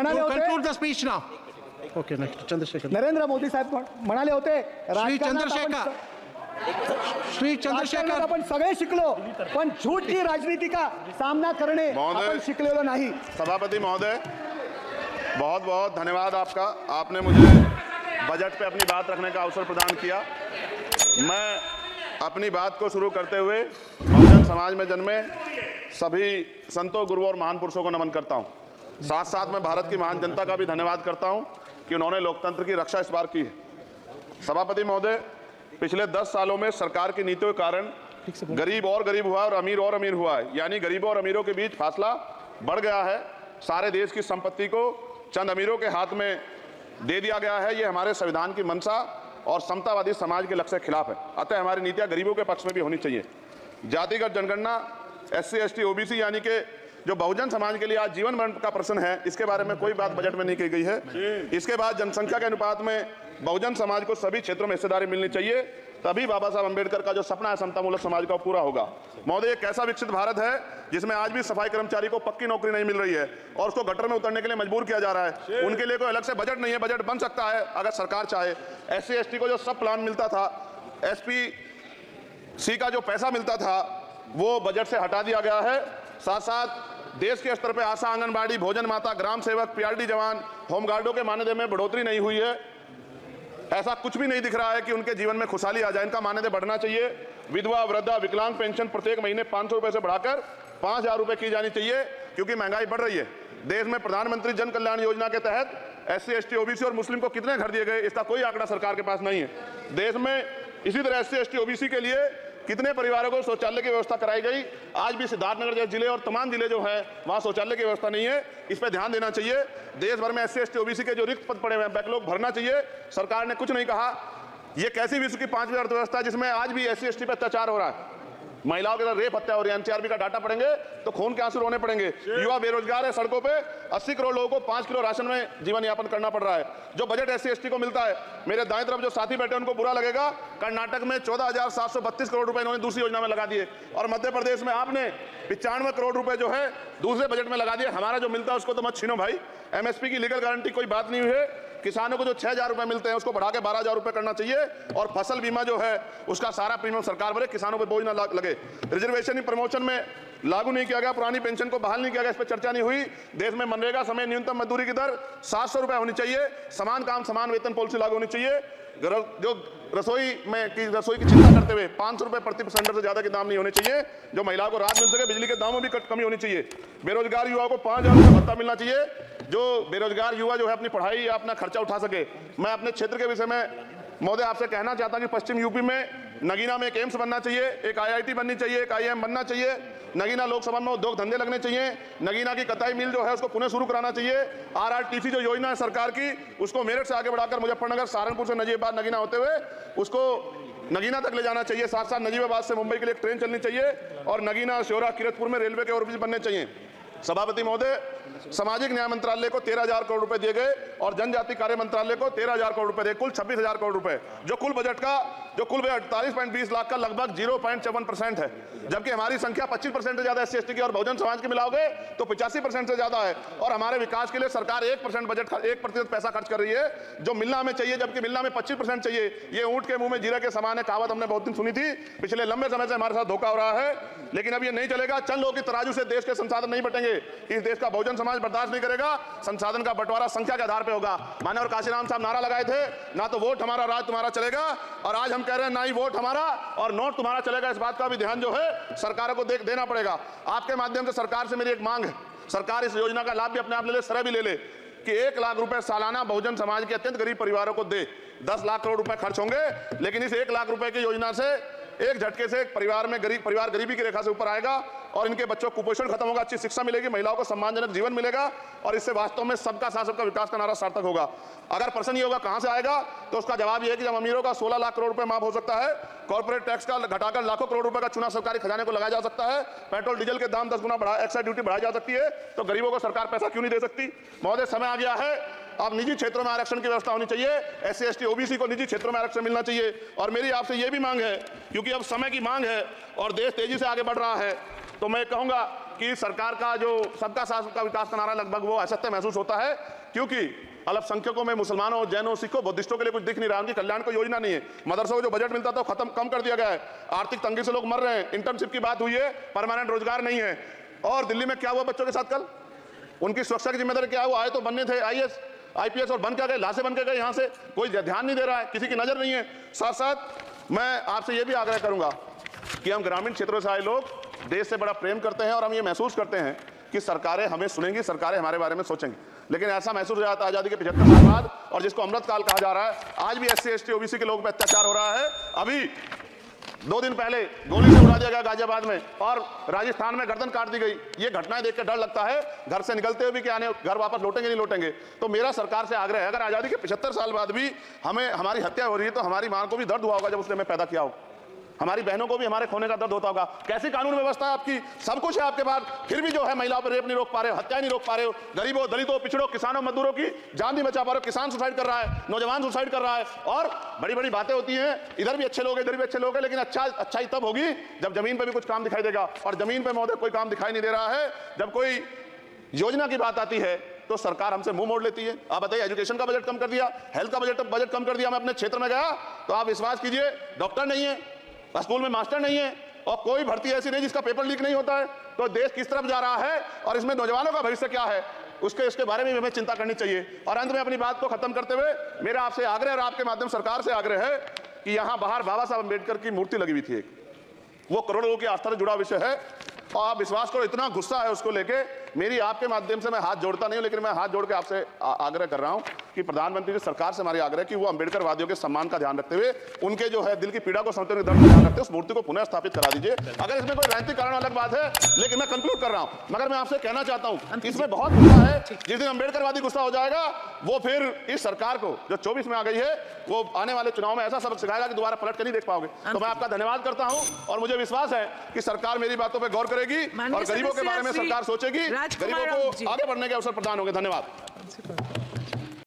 म्हणाले होते, conclude the speech now. Okay next Chandrashekhar. Narendra Modi साहेब म्हणाले होते, श्री चंद्रशेखर आपण सगळे शिकलो, पण झूठ की राजनीति का सामना करणे आपण शिकलेलो नाही. सभापति महोदय, बहुत बहुत धन्यवाद आपका. आपने मुझे बजट पे अपनी बात रखने का अवसर प्रदान किया. मैं अपनी बात को शुरू करते हुए बहुजन समाज में जन्मे सभी संतों, गुरुओं और महान पुरुषों को नमन करता हूं. साथ साथ मैं भारत की महान जनता का भी धन्यवाद करता हूं कि उन्होंने लोकतंत्र की रक्षा इस बार की है. सभापति महोदय, पिछले 10 सालों में सरकार की नीतियों के कारण गरीब और गरीब हुआ और अमीर हुआ है. यानी गरीबों और अमीरों के बीच फासला बढ़ गया है. सारे देश की संपत्ति को चंद अमीरों के हाथ में दे दिया गया है. ये हमारे संविधान की मंशा और समतावादी समाज के लक्ष्य के खिलाफ है. अतः हमारी नीतियां गरीबों के पक्ष में भी होनी चाहिए. जातिगत जनगणना, SC ST OBC यानी कि जो बहुजन समाज के लिए आज जीवन मरण का प्रश्न है, इसके बारे में कोई बात बजट में नहीं की गई है. इसके बाद जनसंख्या के अनुपात में बहुजन समाज को सभी क्षेत्रों में हिस्सेदारी मिलनी चाहिए. तभी बाबा साहब अंबेडकर का जो सपना है समतामूलक समाज का पूरा होगा. महोदय, एक ऐसा विकसित भारत है जिसमें आज भी सफाई कर्मचारी को पक्की नौकरी नहीं मिल रही है और उसको गटर में उतरने के लिए मजबूर किया जा रहा है. उनके लिए कोई अलग से बजट नहीं है. बजट बन सकता है अगर सरकार चाहे. SC ST को जो सब प्लान मिलता था, SPC का जो पैसा मिलता था, वो बजट से हटा दिया गया है. साथ साथ देश के स्तर पर आशा, आंगनबाड़ी, भोजन माता, ग्राम सेवक, PRD जवान, होमगार्डों के मानदेय में बढ़ोतरी नहीं हुई है. ऐसा कुछ भी नहीं दिख रहा है कि उनके जीवन में खुशहाली आ जाए. इनका मानदेय बढ़ना चाहिए. विधवा, वृद्धा, विकलांग पेंशन प्रत्येक महीने 500 रुपए से बढ़ाकर 5000 रुपए की जानी चाहिए, क्योंकि महंगाई बढ़ रही है. देश में प्रधानमंत्री जन कल्याण योजना के तहत SC ST OBC और मुस्लिम को कितने घर दिए गए, इसका कोई आंकड़ा सरकार के पास नहीं है. देश में इसी तरह SC ST OBC के लिए कितने परिवारों को शौचालय की व्यवस्था कराई गई. आज भी सिद्धार्थनगर जैसे जिले और तमाम जिले जो हैं वहां शौचालय की व्यवस्था नहीं है. इस पर ध्यान देना चाहिए. देश भर में SC ST OBC के जो रिक्त पद पड़े हुए हैं, बैकलॉग भरना चाहिए. सरकार ने कुछ नहीं कहा. ये कैसी विश्व की 5वीं अर्थव्यवस्था है जिसमें आज भी SC ST पर अत्याचार हो रहा है, महिलाओं के साथ रेप हत्या हो रही है. NCRB का डाटा पढ़ेंगे तो खून के आंसू रोने पड़ेंगे. युवा बेरोजगार है, सड़कों पे 80 करोड़ लोगों को 5 किलो राशन में जीवन यापन करना पड़ रहा है. जो बजट SC ST को मिलता है, मेरे दाएं तरफ जो साथी बैठे उनको बुरा लगेगा, कर्नाटक में 14,732 करोड़ रुपए इन्होंने दूसरी योजना में लगा दिए और मध्य प्रदेश में आपने 95 करोड़ रुपए जो है दूसरे बजट में लगा दिए. हमारा जो मिलता है उसको तो मत छीनो भाई. MSP की लीगल गारंटी कोई बात नहीं हुई है. किसानों को जो 6,000 रुपए मिलते हैं उसको बढ़ा के 12,000 रुपए करना चाहिए और फसल बीमा जो है उसका सारा प्रीमियम सरकार भरे, किसानों पे बोझ ना लगे. रिजर्वेशन प्रमोशन में लागू नहीं किया गया. पुरानी पेंशन को बहाल नहीं किया गया, इस पर चर्चा नहीं हुई. देश में मनरेगा समय न्यूनतम मजदूरी की दर 700 रुपए होनी चाहिए. समान काम समान वेतन पॉलिसी लागू होनी चाहिए. जो रसोई की चिंता करते हुए 500 रुपए प्रति सिलेंडर से ज्यादा के दाम नहीं होने चाहिए. जो महिलाओं को राहत मिल सके, बिजली के दामों में भी कमी होनी चाहिए. बेरोजगार युवाओं को 5,000 रुपए भत्ता मिलना चाहिए. जो बेरोजगार युवा जो है अपनी पढ़ाई या अपना खर्चा उठा सके. मैं अपने क्षेत्र के विषय में महोदय आपसे कहना चाहता हूं कि पश्चिम यूपी में नगीना में एक एम्स बनना चाहिए, एक IIT बननी चाहिए, एक IIM बनना चाहिए. नगीना लोकसभा में उद्योग धंधे लगने चाहिए. नगीना की कताई मिल जो है उसको पुनः शुरू कराना चाहिए. RRTC जो योजना है सरकार की, उसको मेरठ से आगे बढ़ाकर मुजफ्फरनगर, सहारनपुर से नजीबाबाद, नगीना होते हुए उसको नगीना तक ले जाना चाहिए. साथ साथ नजीबाबाद से मुंबई के लिए एक ट्रेन चलनी चाहिए और नगीना, श्योरा, किरतपुर में रेलवे के ओवरब्रिज बनने चाहिए. सभापति महोदय, सामाजिक न्याय मंत्रालय को 13,000 करोड़ रुपए दिए गए और जनजाति कार्य मंत्रालय को 13,000 करोड़ रुपए दिए. कुल 26,000 करोड़ रुपए. जो कुल बजट का 48.20 लाख का लगभग 0.7% है. जबकि हमारी संख्या 25% से ज्यादा SC ST की और बहुजन समाज की मिलाओगे तो 85% से ज्यादा है. और हमारे विकास के लिए सरकार 1% बजट 1% पैसा खर्च कर रही है, जो मिलना हमें चाहिए, जबकि मिलना में 25% चाहिए. ये ऊंट के मुंह में जीरा के समान है. कहावत हमने बहुत दिन सुनी थी. पिछले लंबे समय से हमारे साथ धोखा हो रहा है, लेकिन अब ये नहीं चलेगा. चंद लोगों की तराजू से देश के संसाधन नहीं बटेंगे. इस देश का बहुजन समाज बर्दाश्त नहीं करेगा. संसाधन का बंटवारा संख्या के आधार पर होगा. माननीय काशीराम साहब नारा लगाए थे, ना तो वोट हमारा राज तुम्हारा चलेगा, और आज हम कह रहे हैं ना ही वोट हमारा और नोट तुम्हारा चलेगा. इस बात का भी ध्यान जो है सरकारों को देना पड़ेगा. आपके माध्यम से सरकार से मेरी एक मांग है, सरकार इस योजना का लाभ भी अपने आप ले ले, श्रेय भी ले ले कि 1 लाख रुपए सालाना बहुजन समाज के अत्यंत गरीब परिवारों को दे. 10 लाख करोड़ रुपए खर्च होंगे, लेकिन इस 1 लाख रुपए की योजना से एक झटके से एक परिवार गरीबी की रेखा से ऊपर आएगा और इनके बच्चों को कुपोषण खत्म होगा, अच्छी शिक्षा मिलेगी, महिलाओं को सम्मानजनक जीवन मिलेगा और इससे वास्तव में सबका साथ सबका विकास का नारा सार्थक होगा. अगर प्रश्न ये होगा कहां से आएगा, तो उसका जवाब ये है कि जब अमीरों का 16 लाख करोड़ रुपए माफ हो सकता है, कॉर्पोरेट टैक्स का घटाकर लाखों करोड़ रुपए का चुना सरकारी खजाने को लगाया जा सकता है, पेट्रोल डीजल के दाम 10 गुना एक्साइज ड्यूटी बढ़ाई जा सकती है, तो गरीबों को सरकार पैसा क्यों नहीं दे सकती. महोदय, समय आ गया है, अब निजी क्षेत्रों में आरक्षण की व्यवस्था होनी चाहिए. SC ST OBC को निजी क्षेत्रों में आरक्षण मिलना चाहिए. और मेरी आपसे यह भी मांग है, क्योंकि अब समय की मांग है और देश तेजी से आगे बढ़ रहा है, तो मैं कहूंगा कि सरकार का जो सबका साथ सबका विकास का नारा लगभग वो असत्य महसूस होता है, क्योंकि अल्पसंख्यकों में मुसलमानों, जैनों, सिखों, बुद्धिस्टों के लिए कुछ दिख नहीं रहा, उनकी कल्याण को योजना नहीं है। मदरसों को जो बजट मिलता था वो खत्म कम कर दिया गया है। आर्थिक तंगी से लोग मर रहे हैं। इंटर्नशिप की बात हुई है, परमानेंट रोजगार नहीं है। और दिल्ली में क्या हुआ बच्चों के साथ कल? उनकी सुरक्षा की जिम्मेदारी क्या है? वो आए तो बनने थे IAS IPS और बन के गए, लाशें बन के गए। यहाँ से कोई ध्यान नहीं दे रहा है, किसी की नजर नहीं है। साथ साथ मैं आपसे ये भी आग्रह करूंगा कि हम ग्रामीण क्षेत्रों से आए लोग देश से बड़ा प्रेम करते हैं और हम ये महसूस करते हैं कि सरकारें हमें सुनेंगी, सरकारें हमारे बारे में सोचेंगी। लेकिन ऐसा महसूस हो जाता है आजादी के 75 साल बाद, और जिसको अमृतकाल कहा जा रहा है, आज भी SC ST OBC के लोगों पर अत्याचार हो रहा है। अभी 2 दिन पहले गोली से उड़ा दिया गया गाजियाबाद में, और राजस्थान में गर्दन काट दी गई। ये घटनाएं देख कर डर लगता है, घर से निकलते हुए भी कि आने घर वापस लौटेंगे नहीं लौटेंगे। तो मेरा सरकार से आग्रह है, अगर आजादी के 75 साल बाद भी हमें हमारी हत्या हो रही है तो हमारी मां को भी दर्द हुआ होगा जब उसने हमें पैदा किया हो, हमारी बहनों को भी हमारे खोने का दर्द होता होगा। कैसी कानून व्यवस्था है आपकी? सब कुछ है आपके पास, फिर भी जो है महिलाओं पर रेप नहीं रोक पा रहे हो, हत्या नहीं रोक पा रहे हो, गरीबों, दलितों, पिछड़ों, किसानों, मजदूरों की जान नहीं बचा पा रहे हो। किसान सुसाइड कर रहा है, नौजवान सुसाइड कर रहा है, और बड़ी बड़ी बातें होती हैं, इधर भी अच्छे लोग हैं, इधर भी अच्छे लोग हैं, लेकिन अच्छाई तब होगी जब जमीन पर भी कुछ काम दिखाई देगा। और जमीन पर महोदय कोई काम दिखाई नहीं दे रहा है। जब कोई योजना की बात आती है तो सरकार हमसे मुंह मोड़ लेती है। आप बताइए, एजुकेशन का बजट कम कर दिया, हेल्थ का बजट कम कर दिया। मैं अपने क्षेत्र में गया तो आप विश्वास कीजिए, डॉक्टर नहीं है, स्कूल में मास्टर नहीं है, और कोई भर्ती ऐसी नहीं जिसका पेपर लीक नहीं होता है। तो देश किस तरफ जा रहा है और इसमें नौजवानों का भविष्य क्या है, उसके बारे में हमें चिंता करनी चाहिए। और अंत में अपनी बात को खत्म करते हुए मेरा आपसे आग्रह, और आपके माध्यम सरकार से आग्रह है कि यहाँ बाहर बाबा साहब अम्बेडकर की मूर्ति लगी हुई थी एक, वो करोड़ों लोगों की आस्था से जुड़ा विषय है, और आप विश्वास करो इतना गुस्सा है उसको लेके। मेरी आपके माध्यम से मैं हाथ जोड़ता नहीं हूं, लेकिन मैं हाथ जोड़ के आपसे आग्रह कर रहा हूं कि प्रधानमंत्री जी, सरकार से हमारी आग्रह कि वो अम्बेडकर वादियों के सम्मान का ध्यान रखते हुए, उनके जो है दिल की पीड़ा को समझते हुए दर्द का ध्यान रखते हुए उस मूर्ति को पुनः स्थापित करा दीजिए। अगर इसमें कोई राजनीतिक कारण अलग बात है, लेकिन मैं कंक्लूड कर रहा हूं। मगर मैं आपसे कहना चाहता हूं, इसमें बहुत गुस्सा है। जिस दिन अम्बेडकरवादी गुस्सा हो जाएगा, वो फिर इस सरकार को जो 24 में आ गई है, वो आने वाले चुनाव में ऐसा सबक सिखाएगा कि दोबारा पलट कर नहीं देख पाओगे। तो मैं आपका धन्यवाद करता हूं, और मुझे विश्वास है कि सरकार मेरी बातों पर गौर करेगी और गरीबों के बारे में सरकार सोचेगी, गरीबों को आगे बढ़ने के अवसर प्रदान होंगे। धन्यवाद।